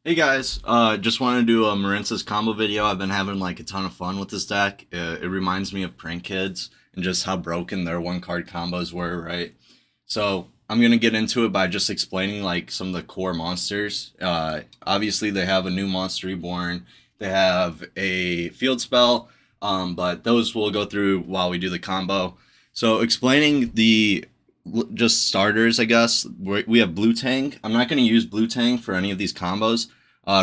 Hey guys, just wanted to do a Marincess combo video. I've been having like a ton of fun with this deck. It reminds me of Prank Kids and just how broken their one card combos were, right? So I'm gonna get into it by just explaining like some of the core monsters. Obviously they have a new monster reborn. They have a field spell, but those we'll go through while we do the combo. So explaining the just starters, I guess. We have Blue Tang. I'm not going to use Blue Tang for any of these combos.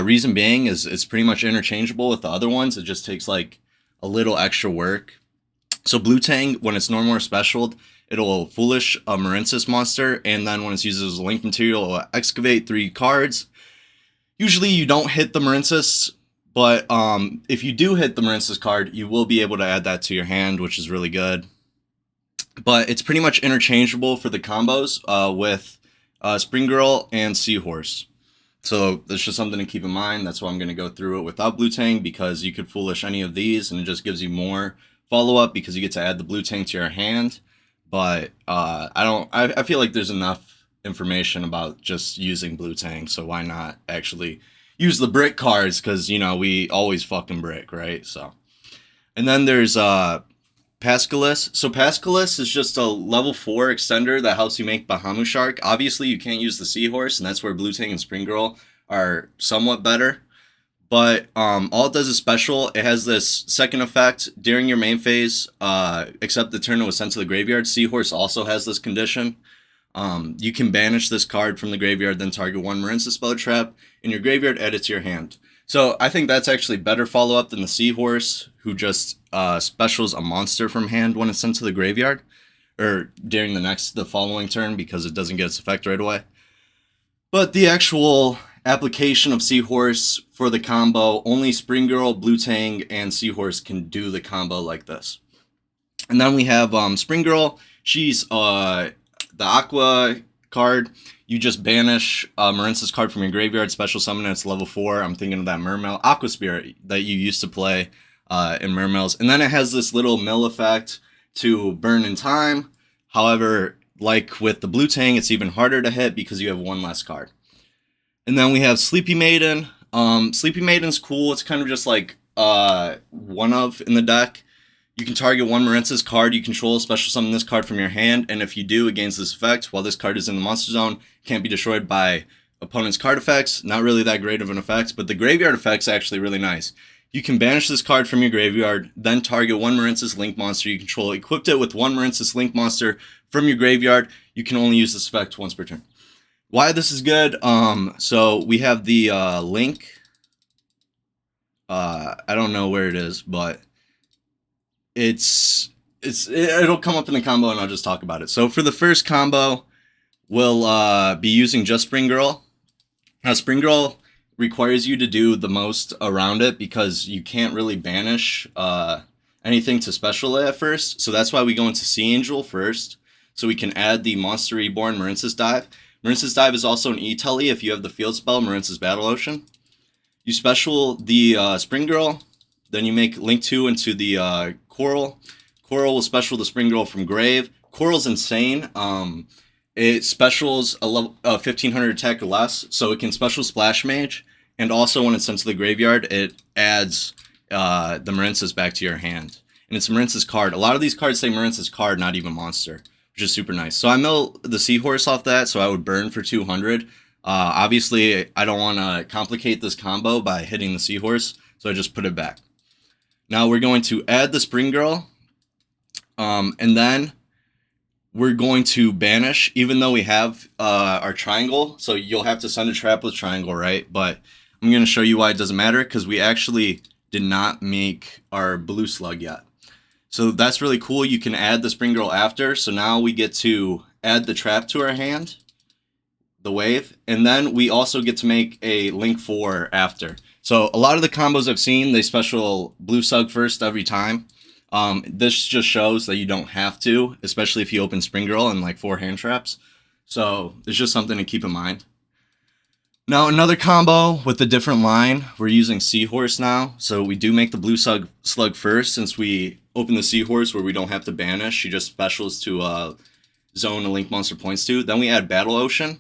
Reason being is it's pretty much interchangeable with the other ones. It just takes like a little extra work. So Blue Tang, when it's normal or special, it'll Foolish a Marincess monster, and then when it's used as a link material, it'll excavate 3 cards. Usually you don't hit the Marincess, but if you do hit the Marincess card, you will be able to add that to your hand, which is really good. But it's pretty much interchangeable for the combos with Spring Girl and Seahorse. So that's just something to keep in mind. That's why I'm going to go through it without Blue Tang, because you could Foolish any of these and it just gives you more follow-up because you get to add the Blue Tang to your hand. But I feel like there's enough information about just using Blue Tang, so why not actually use the brick cards, because, you know, we always fucking brick, right? So, and then there's Pascalis. So Pascalis is just a level 4 extender that helps you make Bahamut Shark. Obviously, you can't use the Seahorse, and that's where Blue Tang and Spring Girl are somewhat better. But all it does is special. It has this second effect during your main phase, except the turn it was sent to the graveyard. Seahorse also has this condition. You can banish this card from the graveyard, then target 1 Marincess spell trap in your graveyard, add it to your hand. So I think that's actually better follow-up than the Seahorse, who just specials a monster from hand when it's sent to the graveyard, or during the following turn, because it doesn't get its effect right away. But the actual application of Seahorse for the combo, only Spring Girl, Blue Tang, and Seahorse can do the combo like this. And then we have Spring Girl. She's the Aqua card. You just banish a Marincess card from your graveyard, special summon it, it's level 4. I'm thinking of that Mermail, Aqua Spirit that you used to play in Mermails. And then it has this little mill effect to burn in time. However, like with the Blue Tang, it's even harder to hit because you have 1 less card. And then we have Sleepy Maiden. Sleepy Maiden's cool. It's kind of just like one of in the deck. You can target 1 Marincess card you control, special summon this card from your hand, and if you do, it gains this effect. While this card is in the monster zone, can't be destroyed by opponent's card effects. Not really that great of an effect, but the graveyard effect's actually really nice. You can banish this card from your graveyard, then target 1 Marincess Link monster you control. Equipped it with 1 Marincess Link monster from your graveyard. You can only use this effect once per turn. Why this is good? So we have the Link. I don't know where it is, but it'll come up in the combo and I'll just talk about it. So for the first combo, we'll be using just Spring Girl. Now Spring Girl requires you to do the most around it because you can't really banish anything to special it at first. So that's why we go into Sea Angel first, so we can add the Monster Reborn Marincess Dive. Marincess Dive is also an E-Telly if you have the field spell Marincess Battle Ocean. You special the Spring Girl, then you make Link 2 into the Coral. Coral will special the Spring Girl from Grave. Coral's insane. It specials a level 1500 attack or less, so it can special Splash Mage, and also when it's sent to the graveyard, it adds the Marincess back to your hand. And it's a Marincess card. A lot of these cards say Marincess card, not even monster, which is super nice. So I mill the Seahorse off that, so I would burn for 200. Obviously, I don't want to complicate this combo by hitting the Seahorse, so I just put it back. Now we're going to add the Spring Girl, and then we're going to banish, even though we have our triangle. So you'll have to send a trap with triangle, right? But I'm going to show you why it doesn't matter, because we actually did not make our blue slug yet. So that's really cool. You can add the Spring Girl after. So now we get to add the trap to our hand, the wave, and then we also get to make a Link 4 after. So a lot of the combos I've seen, they special blue slug first every time. This just shows that you don't have to, especially if you open Spring Girl and like 4 hand traps. So it's just something to keep in mind. Now another combo with a different line. We're using Seahorse now. So we do make the blue slug first, since we open the Seahorse where we don't have to banish. She just specials to zone a Link monster points to. Then we add Battle Ocean.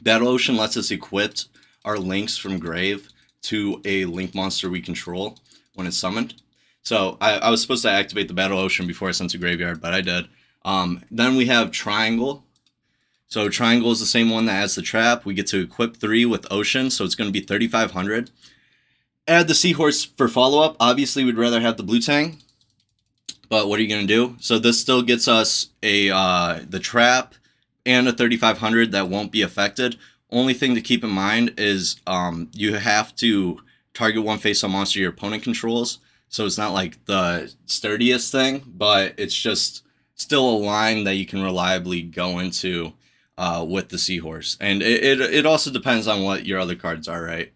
Battle Ocean lets us equip our links from grave to a link monster we control when it's summoned. So I was supposed to activate the Battle Ocean before I sent to graveyard, but I did. Then we have Triangle. So Triangle is the same one that adds the trap. We get to equip 3 with Ocean, so it's going to be 3,500. Add the Seahorse for follow-up. Obviously, we'd rather have the Blue Tang, but what are you going to do? So this still gets us the trap and a 3,500 that won't be affected. Only thing to keep in mind is you have to target one face-up monster your opponent controls. So it's not like the sturdiest thing, but it's just still a line that you can reliably go into with the Seahorse. And it also depends on what your other cards are, right?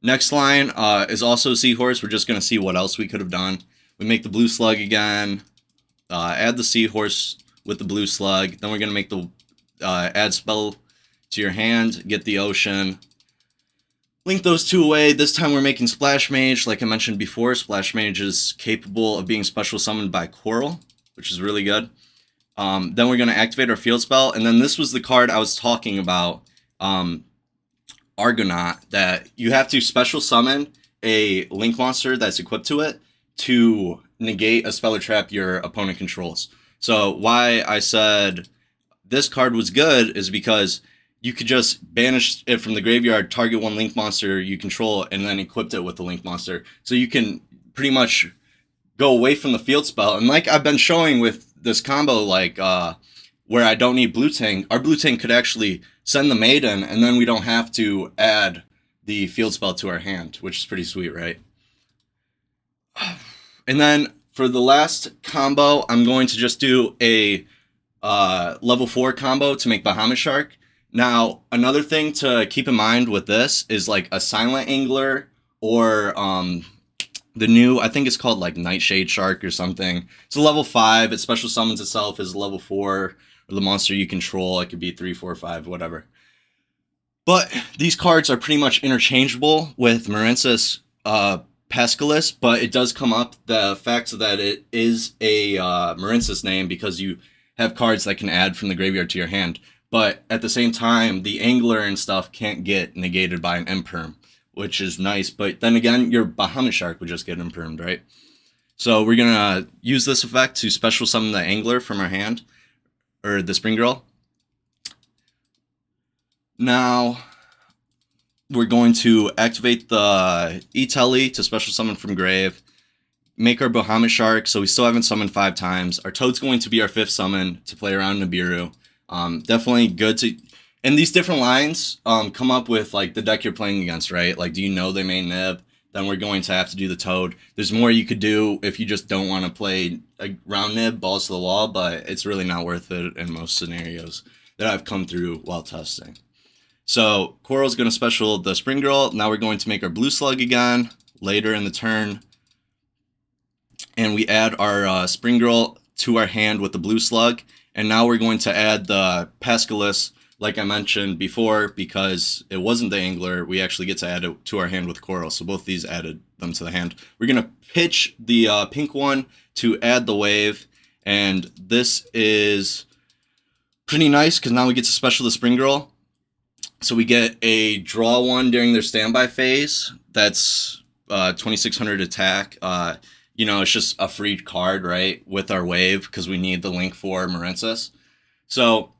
Next line is also Seahorse. We're just going to see what else we could have done. We make the Blue Slug again, add the Seahorse with the Blue Slug. Then we're going to make the add spell to your hand, get the Ocean. Link those 2 away. This time we're making Splash Mage. Like I mentioned before, Splash Mage is capable of being special summoned by Coral, which is really good. Then we're going to activate our field spell. And then this was the card I was talking about, Argonaut, that you have to special summon a link monster that's equipped to it to negate a spell or trap your opponent controls. So why I said this card was good is because you could just banish it from the graveyard, target one link monster you control, and then equip it with the link monster. So you can pretty much go away from the field spell. And like I've been showing with this combo, like where I don't need Blue Tang, our Blue Tang could actually send the Maiden, and then we don't have to add the field spell to our hand, which is pretty sweet, right? And then for the last combo, I'm going to just do a level 4 combo to make Bahamut Shark. Now, another thing to keep in mind with this is like a Silent Angler or the new, I think it's called like Nightshade Shark or something. It's a level 5. It special summons itself as level 4. Or the monster you control. It could be 3, 4, 5, whatever. But these cards are pretty much interchangeable with Marincess Pascalis, but it does come up the fact that it is a Marincess name because you have cards that can add from the graveyard to your hand. But at the same time, the Angler and stuff can't get negated by an Imperm, which is nice. But then again, your Bahamut Shark would just get Impermed, right? So we're going to use this effect to special summon the Angler from our hand, or the Spring Girl. Now, we're going to activate the E-Telly to special summon from grave, make our Bahamut Shark, so we still haven't summoned 5 times. Our Toad's going to be our 5th summon to play around Nibiru. Definitely good to... And these different lines come up with like the deck you're playing against, right? Like, do you know they may Nib? Then we're going to have to do the Toad. There's more you could do if you just don't want to play a round Nib, balls to the wall, but it's really not worth it in most scenarios that I've come through while testing. So Coral's going to special the Spring Girl. Now we're going to make our Blue Slug again later in the turn. And we add our Spring Girl to our hand with the Blue Slug. And now we're going to add the Pascalis, like I mentioned before, because it wasn't the Angler, we actually get to add it to our hand with Coral. So both these added them to the hand. We're going to pitch the pink one to add the wave. And this is pretty nice because now we get to special the Spring Girl. So we get a draw one during their standby phase. That's 2,600 attack. You know, it's just a free card, right, with our wave because we need the link for Marincess. So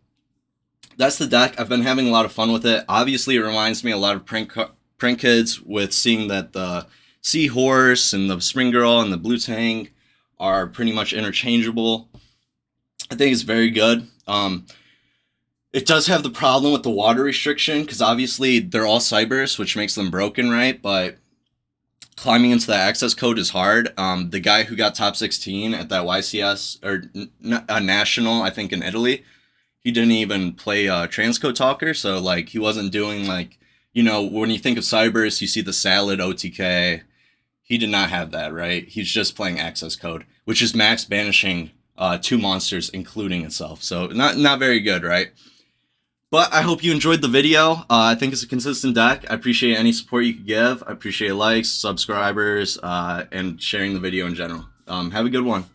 that's the deck. I've been having a lot of fun with it. Obviously, it reminds me a lot of prank kids with seeing that the Seahorse and the Spring Girl and the Blue Tang are pretty much interchangeable. I think it's very good. It does have the problem with the water restriction because obviously they're all Cybers, which makes them broken, right? But climbing into the access code is hard. The guy who got top 16 at that YCS, or a national, I think in Italy, he didn't even play transcode talker. So like he wasn't doing like, you know, when you think of Cybers, you see the salad OTK. He did not have that, right? He's just playing access code, which is max banishing 2 monsters, including itself. So not very good, right? But I hope you enjoyed the video. I think it's a consistent deck. I appreciate any support you could give. I appreciate likes, subscribers, and sharing the video in general. Have a good one.